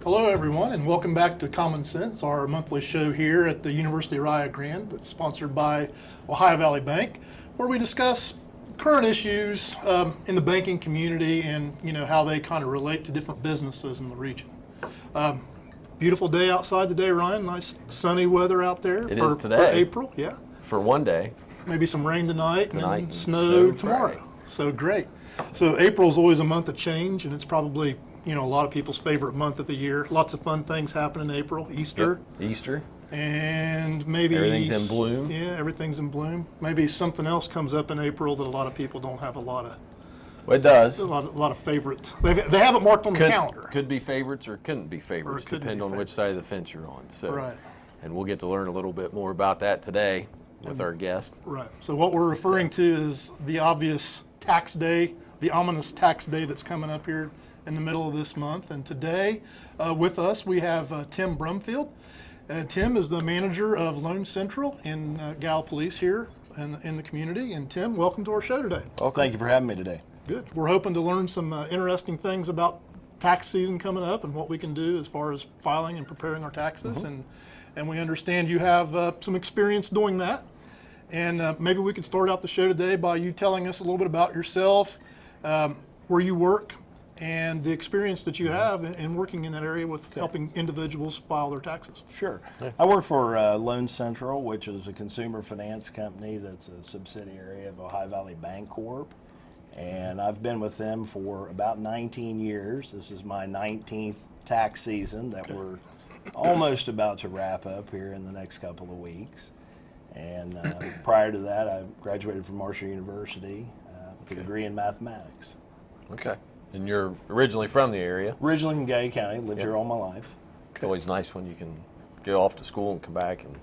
Hello, everyone, and welcome back to Common Sense, our monthly show here at the University of Rio Grande that's sponsored by Ohio Valley Bank, where we discuss current issues in the banking community and how they kind of relate to different businesses in the region. Beautiful day outside today, Ryan. Nice sunny weather out there Is today. for April. Yeah, For one day. maybe some rain tonight and And snow snow tomorrow. Friday. So great. So April's always a month of change, and it's probably a lot of people's favorite month of the year. Lots of fun things happen in April. Easter. Easter. And maybe Everything's in bloom. Yeah, everything's in bloom. Maybe something else comes up in April that a lot of people don't have a lot of Well, it does. favorites. They have it marked on the calendar. Could be favorites or couldn't be favorites, couldn't depending be on which side of the fence you're on. So, Right. And we'll get to learn a little bit more about that today with our guest. Right. So what we're referring to is the obvious tax day, the ominous tax day that's coming up here in the middle of this month. And today with us we have Tim Brumfield. Tim is the manager of Loan Central in Gallipolis here in the community. And Tim, welcome to our show today. Well, thank you for having me today. Good. We're hoping to learn some interesting things about tax season coming up and what we can do as far as filing and preparing our taxes. And we understand you have some experience doing that. And maybe we could start out the show today by you telling us a little bit about yourself, where you work, and the experience that you have in working in that area with helping individuals file their taxes. Sure. I work for Loan Central, which is a consumer finance company that's a subsidiary of Ohio Valley Bank Corp. And I've been with them for about 19 years. This is my 19th tax season that we're almost about to wrap up here in the next couple of weeks. And prior to that, I graduated from Marshall University with a degree in mathematics. Okay. And you're originally from the area. Originally from Gay County, lived here all my life. It's always nice when you can go off to school and come back and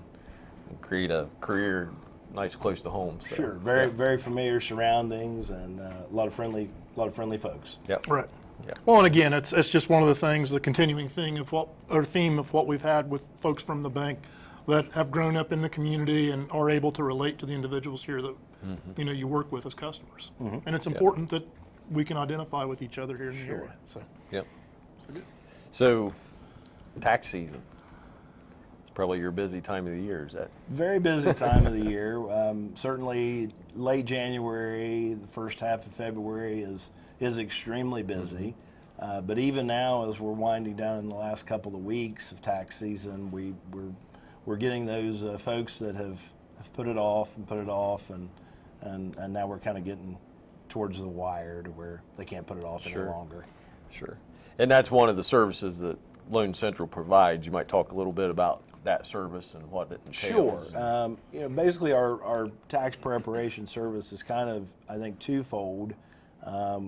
create a career nice close to home. So, Sure, very familiar surroundings and a lot of friendly folks. Yep. Right. Yeah. Well, and again, it's just one of the things, the continuing theme of what we've had with folks from the bank that have grown up in the community and are able to relate to the individuals here that you work with as customers. And it's important that we can identify with each other here in the area. So. Yep. So, tax season. It's probably your busy time of the year, is that? Very busy time of the year. Certainly late January, the first half of February is extremely busy. But even now, as we're winding down in the last couple of weeks of tax season, we're getting those folks that have put it off, and now we're kind of getting towards the wire to where they can't put it off any longer. Sure. And that's one of the services that Loan Central provides. You might talk a little bit about that service and what it entails. Sure. Basically our tax preparation service is kind of, I think, twofold.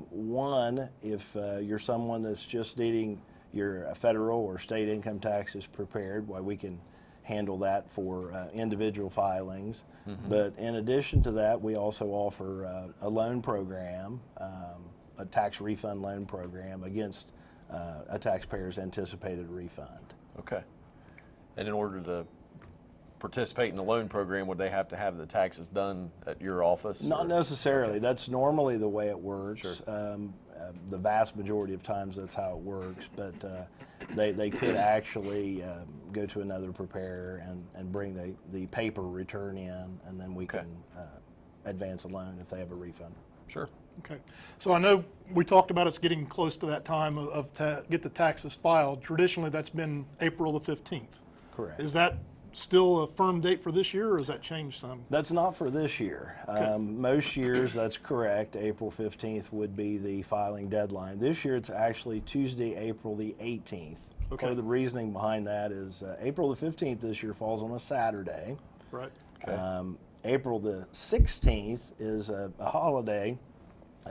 One, if you're someone that's just needing your federal or state income taxes prepared, why we can handle that for individual filings. But in addition to that, we also offer a loan program, a tax refund loan program against a taxpayer's anticipated refund. Okay. And in order to participate in the loan program, would they have to have the taxes done at your office? Not necessarily. That's normally the way it works. Sure. The vast majority of times that's how it works, but they could actually go to another preparer and bring the paper return in, and then we can advance a loan if they have a refund. Sure. Okay. So I know we talked about it's getting close to that time of get the taxes filed. Traditionally, that's been April the 15th. Correct. Is that still a firm date for this year, or has that changed some? That's not for this year. Most years, that's correct. April 15th would be the filing deadline. This year, it's actually Tuesday, April the 18th. Okay. Part of the reasoning behind that is April the 15th this year falls on a Saturday. Right. Okay. April the 16th is a holiday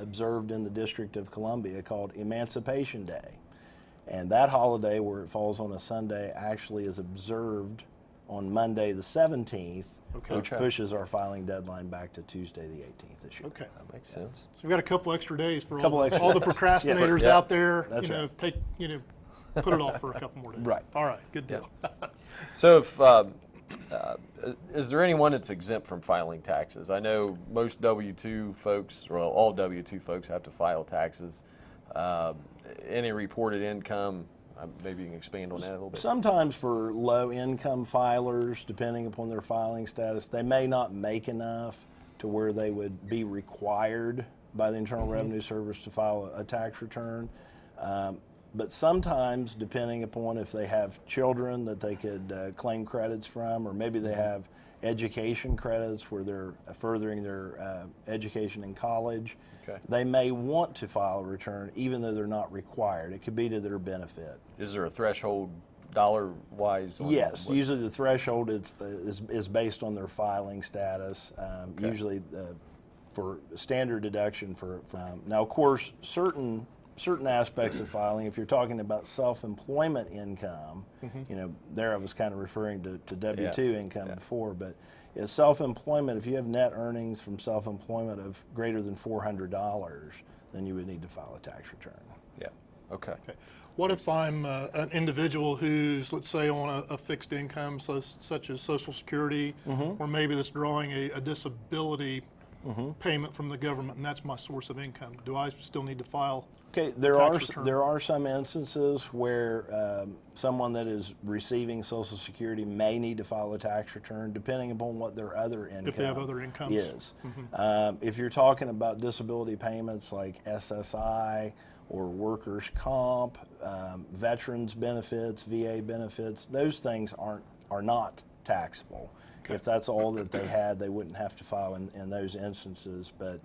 observed in the District of Columbia called Emancipation Day. And that holiday, where it falls on a Sunday, actually is observed on Monday the 17th, which pushes our filing deadline back to Tuesday the 18th this year. Okay. That makes sense. So we've got a couple extra days for Couple all extra the days. procrastinators Yeah. out there. That's right. Put it off for a couple more days. Right. All right. Good deal. So if is there anyone that's exempt from filing taxes? I know most W-2 folks, or all W-2 folks have to file taxes. Any reported income Maybe you can expand on that a little bit. Sometimes for low-income filers, depending upon their filing status, they may not make enough to where they would be required by the Internal Revenue Service to file a tax return. But sometimes, depending upon if they have children that they could claim credits from, or maybe they have education credits where they're furthering their education in college, Okay. they may want to file a return even though they're not required. It could be to their benefit. Is there a threshold dollar-wise? Yes, usually the threshold is based on their filing status. Okay. Usually for standard deduction for now, of course, certain aspects of filing, if you're talking about self-employment income, there I was kind of referring to W-2 income before, but is self-employment, if you have net earnings from self-employment of greater than $400, then you would need to file a tax return. Yeah, okay. What if I'm an individual who's, let's say, on a fixed income, such as Social Security, or maybe that's drawing a disability payment from the government, and that's my source of income? Do I still need to file? Okay, there are some instances where someone that is receiving Social Security may need to file a tax return, depending upon what their other income If they have other incomes. is. If you're talking about disability payments like SSI or workers' comp, veterans benefits, VA benefits, those things are not taxable. Okay. If that's all that they had, they wouldn't have to file in those instances. But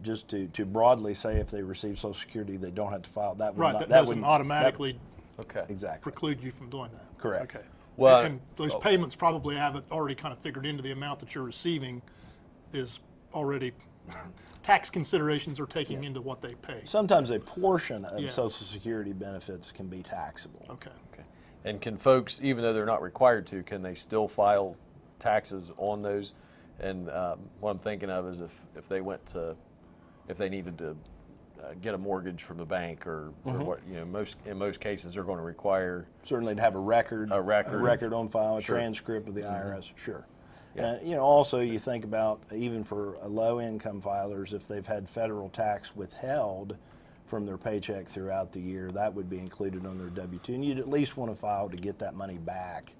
just to broadly say, if they receive Social Security, they don't have to file. That would Right, not, that doesn't automatically exactly preclude you from doing that. Correct. Okay. Well, and those payments probably haven't already kind of figured into the amount that you're receiving is already tax considerations are taking into what they pay. Sometimes a portion of Social Security benefits can be taxable. Okay. And can folks, even though they're not required to, can they still file taxes on those? And what I'm thinking of is if they needed to get a mortgage from the bank or what, in most cases they're going to require certainly to have a record on file, a transcript of the IRS. Sure. Yeah. And also you think about even for low income filers, if they've had federal tax withheld from their paycheck throughout the year, that would be included on their W-2, and you'd at least want to file to get that money back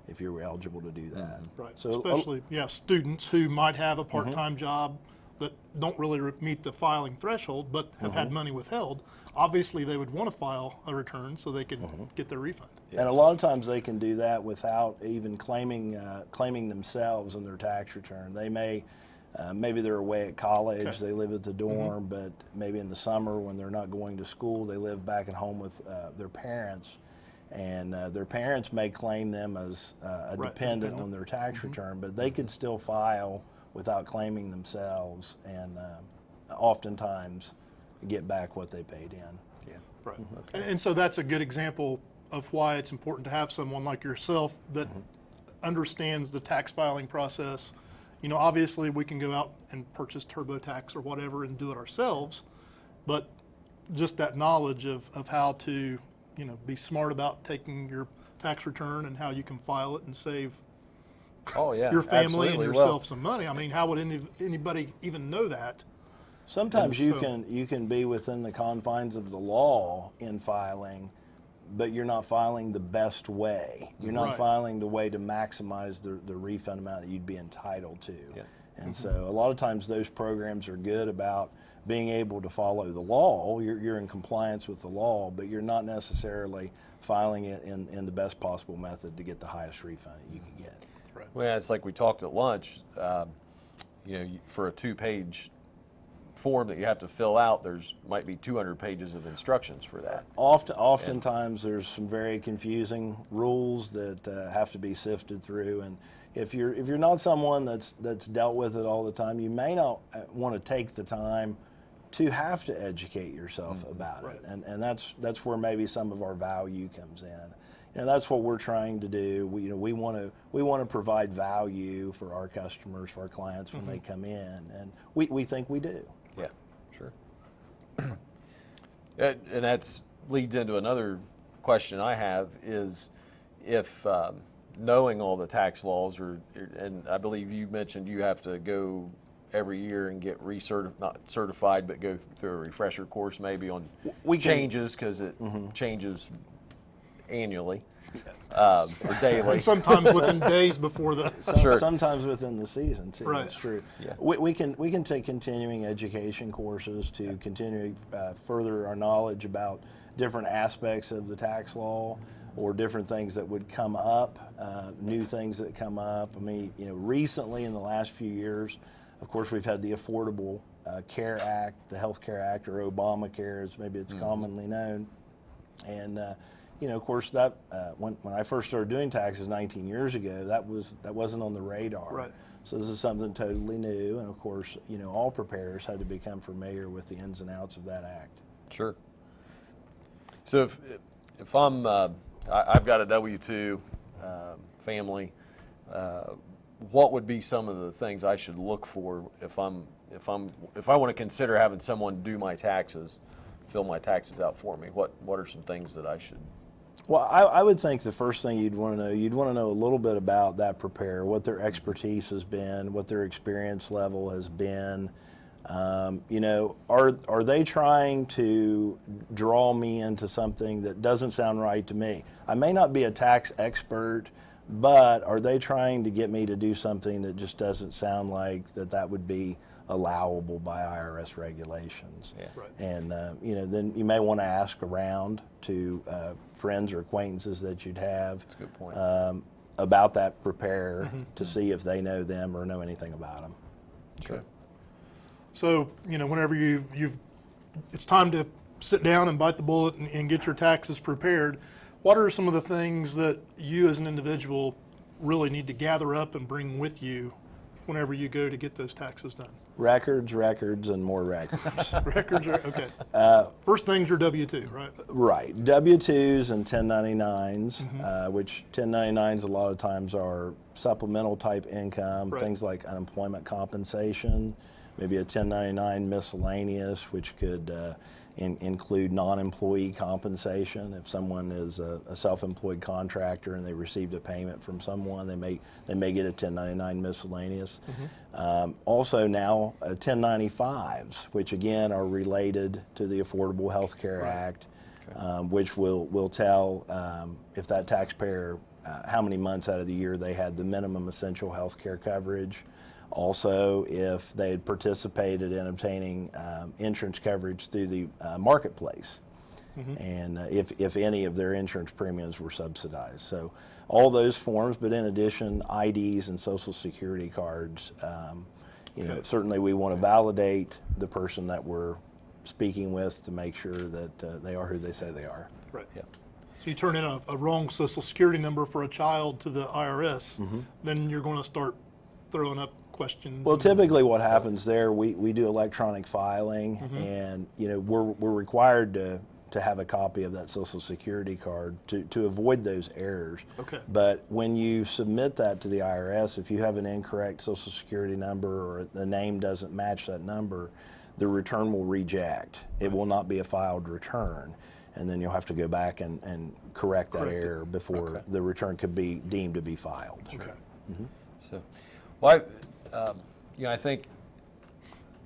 if you were eligible to do that. Right. So especially students who might have a part-time job that don't really meet the filing threshold but have had money withheld. Obviously they would want to file a return so they could get their refund. And a lot of times they can do that without even claiming themselves in their tax return. They may, maybe they're away at college, they live at the dorm, but maybe in the summer when they're not going to school, they live back at home with their parents. And their parents may claim them as a dependent on their tax return, but they could still file without claiming themselves and oftentimes get back what they paid in. Yeah. Right. And so that's a good example of why it's important to have someone like yourself that understands the tax filing process. Obviously we can go out and purchase TurboTax or whatever and do it ourselves, but just that knowledge of how to be smart about taking your tax return and how you can file it and save your family and yourself some money. I mean, how would anybody even know that? Sometimes you can be within the confines of the law in filing, but you're not filing the best way. You're not filing the way to maximize the refund amount that you'd be entitled to. Yeah. And so a lot of times those programs are good about being able to follow the law. You're in compliance with the law, but you're not necessarily filing it in the best possible method to get the highest refund that you can get. Right. Well, it's like we talked at lunch, for a 2-page form that you have to fill out, might be 200 pages of instructions for that. Oftentimes there's some very confusing rules that have to be sifted through, and if you're not someone that's dealt with it all the time, you may not want to take the time to have to educate yourself about it, and that's where maybe some of our value comes in. That's what we're trying to do. We want to provide value for our customers, for our clients when they come in, and we think we do. Yeah, sure. And that leads into another question I have is if knowing all the tax laws, and I believe you mentioned you have to go every year and get not certified, but go through a refresher course maybe on changes because it changes annually or daily. And sometimes within days before the. Sure. Sometimes within the season too. Right. That's true. Yeah. We can take continuing education courses to continue further our knowledge about different aspects of the tax law, or different things that would come up, new things that come up. I mean, recently in the last few years, of course, we've had the Affordable Care Act, the Health Care Act, or Obamacare, as maybe it's commonly known. And of course, that when I first started doing taxes 19 years ago, that wasn't on the radar. Right. So this is something totally new, and of course, all preparers had to become familiar with the ins and outs of that act. Sure. So if I'm I've got a W-2 family, what would be some of the things I should look for if I want to consider having someone do my taxes, fill my taxes out for me? What are some things that I should? Well, I would think the first thing you'd want to know a little bit about that preparer, what their expertise has been, what their experience level has been. Are they trying to draw me into something that doesn't sound right to me? I may not be a tax expert, but are they trying to get me to do something that just doesn't sound like that would be allowable by IRS regulations? Yeah. Right. And then you may want to ask around to friends or acquaintances that you'd have. That's a good point. About that preparer to see if they know them or know anything about them. Sure. So, whenever it's time to sit down and bite the bullet and get your taxes prepared, what are some of the things that you as an individual really need to gather up and bring with you whenever you go to get those taxes done? Records, and more records. Records are, okay. First thing's your W-2, right? Right. W-2s and 1099s, which 1099s a lot of times are supplemental type income, Right. things like unemployment compensation, maybe a 1099 miscellaneous, which could include non-employee compensation. If someone is a self-employed contractor and they received a payment from someone, they may get a 1099 miscellaneous. Also now 1095s, which again are related to the Affordable Health Care Act, which will tell if that taxpayer how many months out of the year they had the minimum essential health care coverage. Also, if they had participated in obtaining insurance coverage through the marketplace, and if any of their insurance premiums were subsidized. So all those forms, but in addition, IDs and Social Security cards. Certainly we want to validate the person that we're speaking with to make sure that they are who they say they are. Right. Yeah. So you turn in a wrong Social Security number for a child to the IRS, then you're going to start throwing up questions. Well, typically what happens there, we do electronic filing, and we're required to have a copy of that Social Security card to avoid those errors. Okay. But when you submit that to the IRS, if you have an incorrect Social Security number or the name doesn't match that number, the return will reject. It will not be a filed return. And then you'll have to go back and correct that error before the return could be deemed to be filed. Okay. So, well, I think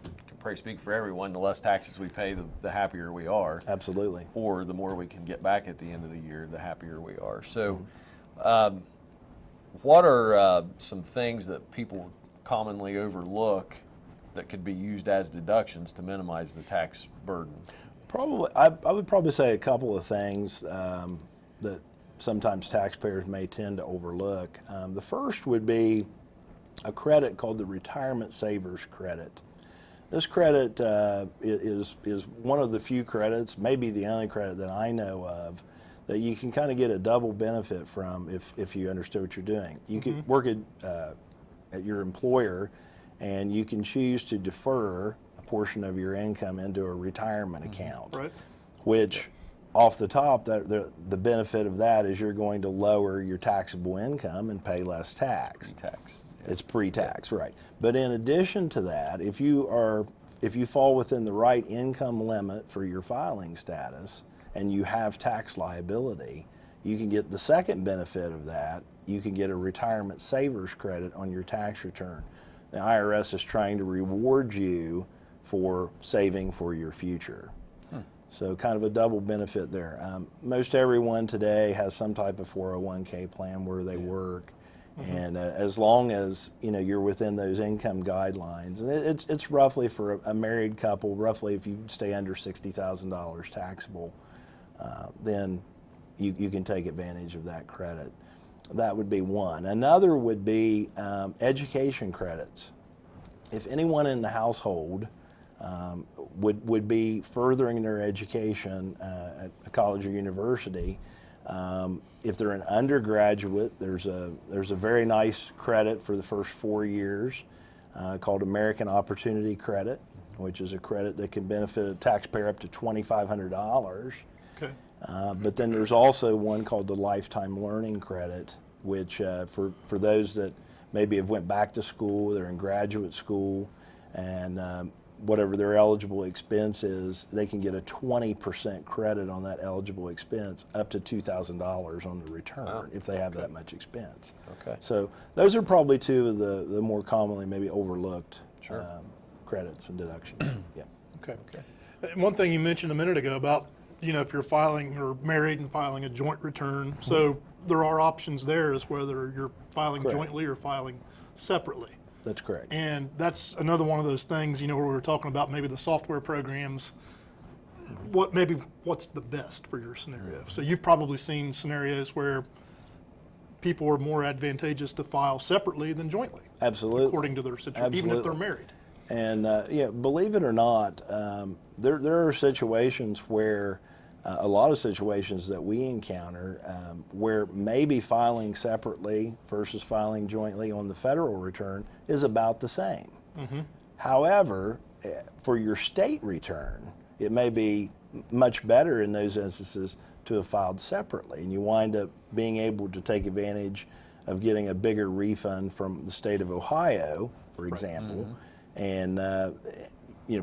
I can probably speak for everyone. The less taxes we pay, the happier we are. Absolutely. Or the more we can get back at the end of the year, the happier we are. So, what are some things that people commonly overlook that could be used as deductions to minimize the tax burden? Probably, I would probably say a couple of things that sometimes taxpayers may tend to overlook. The first would be a credit called the Retirement Savers Credit. This credit is one of the few credits, maybe the only credit that I know of, that you can kind of get a double benefit from if you understand what you're doing. You could work at your employer, and you can choose to defer a portion of your income into a retirement account, which off the top, the benefit of that is you're going to lower your taxable income and pay less tax. Tax. It's pre-tax, right. But in addition to that, if you fall within the right income limit for your filing status and you have tax liability, you can get the second benefit of that. You can get a retirement savers credit on your tax return. The IRS is trying to reward you for saving for your future. So kind of a double benefit there. Most everyone today has some type of 401k plan where they work. And as long as you're within those income guidelines, and it's roughly for a married couple, roughly if you stay under $60,000 taxable, then you can take advantage of that credit. That would be one. Another would be education credits. If anyone in the household would be furthering their education at a college or university, if they're an undergraduate, there's a very nice credit for the first 4 years called American Opportunity Credit, which is a credit that can benefit a taxpayer up to $2,500. Okay. But then there's also one called the Lifetime Learning Credit, which for those that maybe have went back to school, they're in graduate school, and whatever their eligible expense is, they can get a 20% credit on that eligible expense up to $2,000 on the return if they have that much expense. Okay. So those are probably two of the more commonly maybe overlooked credits and deductions. Yeah. Okay. And one thing you mentioned a minute ago about, if you're filing or married and filing a joint return, so there are options there as whether you're filing Correct. jointly or filing separately. That's correct. And that's another one of those things, where we were talking about maybe the software programs, what's the best for your scenario. So you've probably seen scenarios where people are more advantageous to file separately than jointly. Absolutely. According to their situation, even if they're Absolutely. married. And believe it or not, there are situations where a lot of situations that we encounter where maybe filing separately versus filing jointly on the federal return is about the same. However, for your state return, it may be much better in those instances to have filed separately, and you wind up being able to take advantage of getting a bigger refund from the state of Ohio, for example. And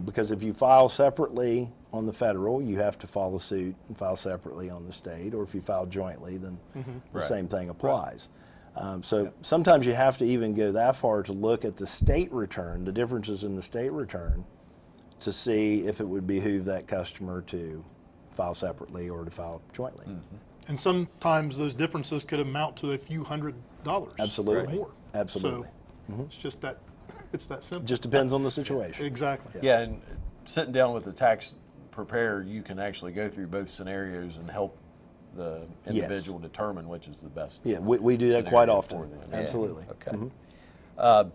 because if you file separately on the federal, you have to follow suit and file separately on the state, or if you file jointly, then the same thing applies. So sometimes you have to even go that far to look at the state return, the differences in the state return, to see if it would behoove that customer to file separately or to file jointly. And sometimes those differences could amount to a few $100s. Absolutely. Or more. Absolutely. So it's just that, it's that simple. Just depends on the situation. Exactly. Yeah, and sitting down with the tax preparer, you can actually go through both scenarios and help the individual determine which is the best. Yeah, we do that quite scenario for often. them. Absolutely. Okay.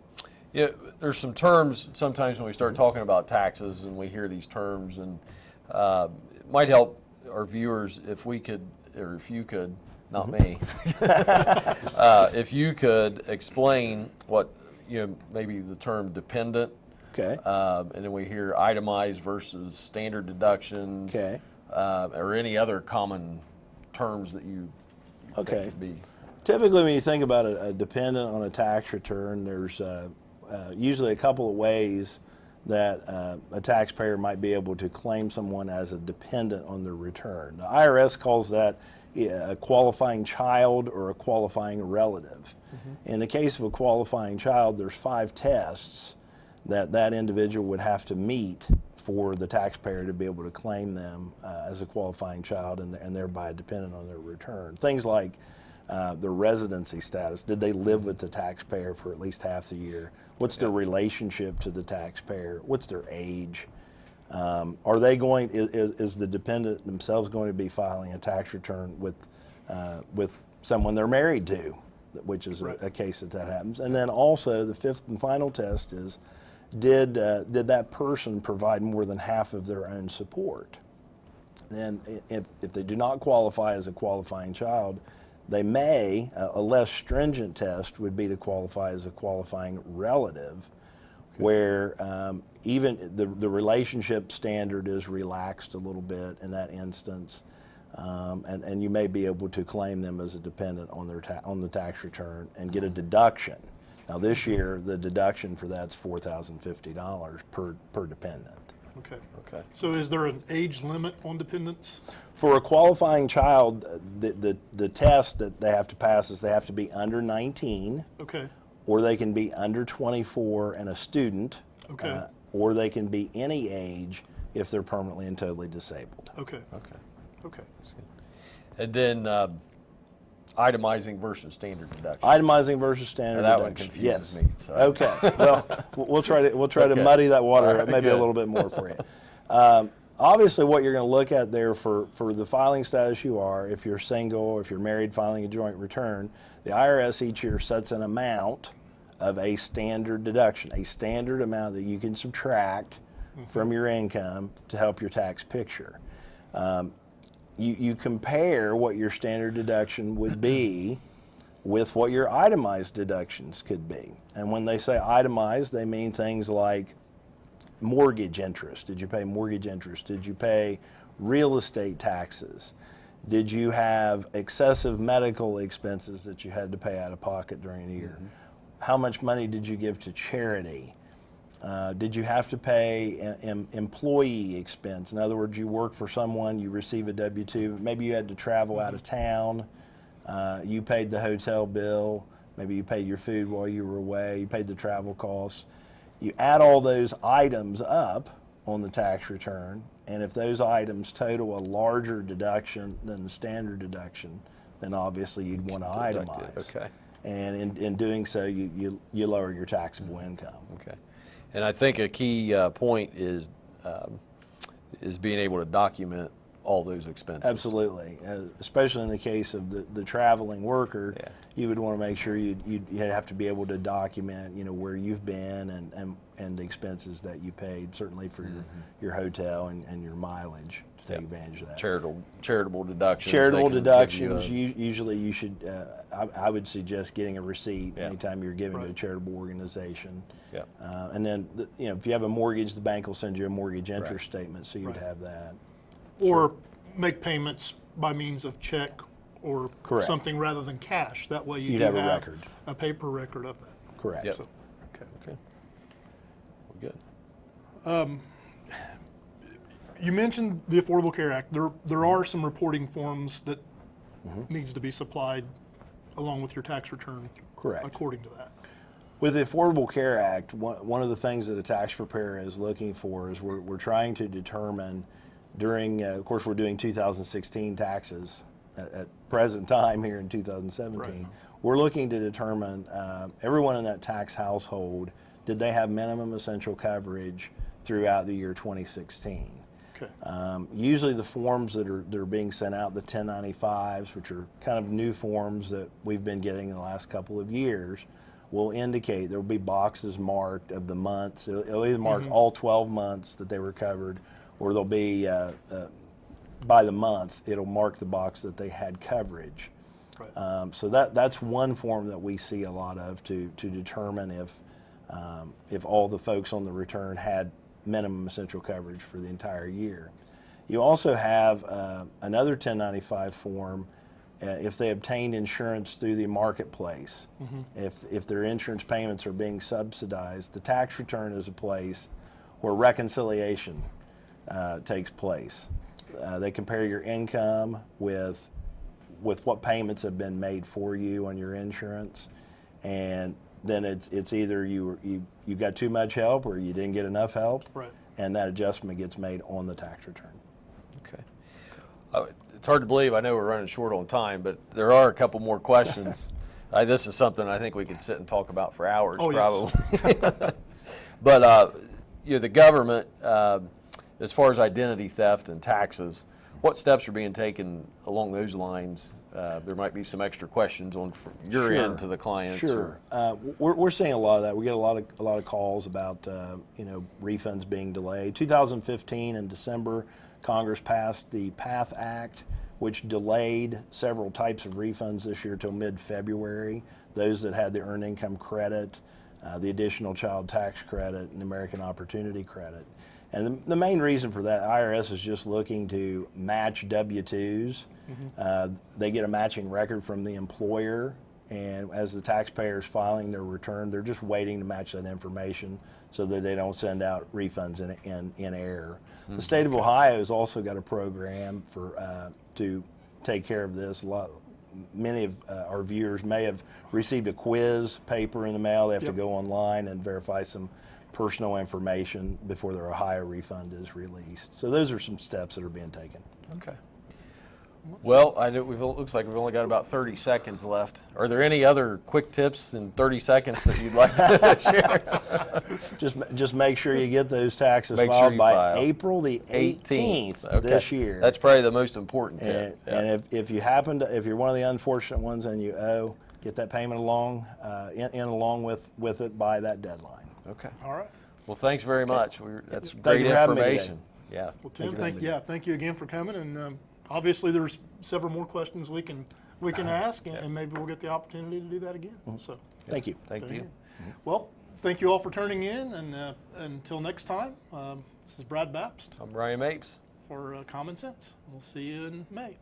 There's some terms sometimes when we start talking about taxes and we hear these terms, and it might help our viewers if we could, or if you could, not me, if you could explain what, maybe the term dependent. Okay. And then we hear itemized versus standard deductions. Okay. Or any other common terms that you think could be. Typically, when you think about a dependent on a tax return, there's usually a couple of ways that a taxpayer might be able to claim someone as a dependent on their return. The IRS calls that a qualifying child or a qualifying relative. In the case of a qualifying child, there's 5 tests that individual would have to meet for the taxpayer to be able to claim them as a qualifying child and thereby dependent on their return. Things like their residency status. Did they live with the taxpayer for at least half the year? What's their relationship to the taxpayer? What's their age? Are they going? Is the dependent themselves going to be filing a tax return with someone they're married to, which is a case that happens. And then also the 5th and final test is, did that person provide more than half of their own support? And if they do not qualify as a qualifying child, they may, a less stringent test would be to qualify as a qualifying relative, where even the relationship standard is relaxed a little bit in that instance, and you may be able to claim them as a dependent on the tax return and get a deduction. Now this year, the deduction for that's $4,050 per dependent. Okay. Okay. So is there an age limit on dependents? For a qualifying child, the test that they have to pass is they have to be under 19, Okay. or they can be under 24 and a student, Okay. or they can be any age if they're permanently and totally disabled. Okay. Okay. Okay. And then itemizing versus standard deduction. Itemizing versus standard Now, that one deduction. confuses Yes. me, so. Okay. Well, we'll try to Okay. muddy that water All right, maybe a good. little bit more for you. Obviously, what you're going to look at there for the filing status you are, if you're single, if you're married filing a joint return, the IRS each year sets an amount of a standard deduction, a standard amount that you can subtract from your income to help your tax picture. You compare what your standard deduction would be with what your itemized deductions could be. And when they say itemized, they mean things like mortgage interest. Did you pay mortgage interest? Did you pay real estate taxes? Did you have excessive medical expenses that you had to pay out of pocket during the year? How much money did you give to charity? Did you have to pay employee expense? In other words, you work for someone, you receive a W-2, maybe you had to travel out of town, you paid the hotel bill, maybe you paid your food while you were away, you paid the travel costs. You add all those items up on the tax return, and if those items total a larger deduction than the standard deduction, then obviously you'd want to itemize. Okay. And in doing so, you lower your taxable income. Okay. And I think a key point is being able to document all those expenses. Absolutely, especially in the case of the traveling worker, Yeah. you would want to make sure you'd have to be able to document, where you've been and the expenses that you paid, certainly for your hotel and your mileage to take advantage of that. Charitable deductions. Charitable they can deductions, give you usually you should, I would suggest getting a receipt Yeah. anytime you're giving to a Right. charitable organization. Yeah. And then, if you have a mortgage, the bank will send you a mortgage interest Right. statement, so you'd Right. have that. Or make payments by means of check or Correct. something rather than cash. That way you You'd do have a record. a paper record of that. Correct. Yep. So, okay. Okay. Well, good. You mentioned the Affordable Care Act. There are some reporting forms that needs to be supplied along with your tax return. Correct. According to that. With the Affordable Care Act, one of the things that a tax preparer is looking for is we're trying to determine during, of course, we're doing 2016 taxes at present time here in 2017. Right. We're looking to determine everyone in that tax household, did they have minimum essential coverage throughout the year 2016? Okay. Usually the forms that are being sent out, the 1095s, which are kind of new forms that we've been getting in the last couple of years, will indicate there will be boxes marked of the months. It'll either mark all 12 months that they were covered, or there'll be by the month it'll mark the box that they had coverage. Right. So that's one form that we see a lot of to determine if all the folks on the return had minimum essential coverage for the entire year. You also have another 1095 form if they obtained insurance through the marketplace. If their insurance payments are being subsidized, the tax return is a place where reconciliation takes place. They compare your income with what payments have been made for you on your insurance, and then it's either you got too much help or you didn't get enough help, Right. and that adjustment gets made on the tax return. Okay. It's hard to believe. I know we're running short on time, but there are a couple more questions. This is something I think we could sit and talk about for hours, Oh, yes. probably. But the government, as far as identity theft and taxes, what steps are being taken along those lines? There might be some extra questions on your Sure. end to the clients. Sure, we're seeing a lot of that. We get a lot of calls about refunds being delayed. 2015 in December, Congress passed the PATH Act, which delayed several types of refunds this year till mid-February. Those that had the earned income credit, the additional child tax credit, and the American Opportunity Credit. And the main reason for that, IRS is just looking to match W-2s. They get a matching record from the employer, and as the taxpayer is filing their return, they're just waiting to match that information so that they don't send out refunds in error. The state of Ohio has also got a program to take care of this. Many of our viewers may have received a quiz paper in the mail. They have to go online and verify some personal information before their Ohio refund is released. So those are some steps that are being taken. Okay. Well, I know looks like we've only got about 30 seconds left. Are there any other quick tips in 30 seconds that you'd like to share? Just make sure you get those taxes Make sure filed you by file. April the 18th Okay. this year. That's probably the most important and, tip. Yeah. and if you happen to, if you're one of the unfortunate ones and you owe, get that payment along in along with it by that deadline. Okay. All right. Well, thanks very much. That's Thank great you for having me today. information. Yeah. Well, Tim, thank you again for coming. And obviously, there's several more questions we can ask, and maybe we'll get the opportunity to do that again. So, Thank you. Thank you. well, thank you all for turning in, and until next time, this is Brad Bapst I'm Ryan Mapes. for Common Sense. We'll see you in May.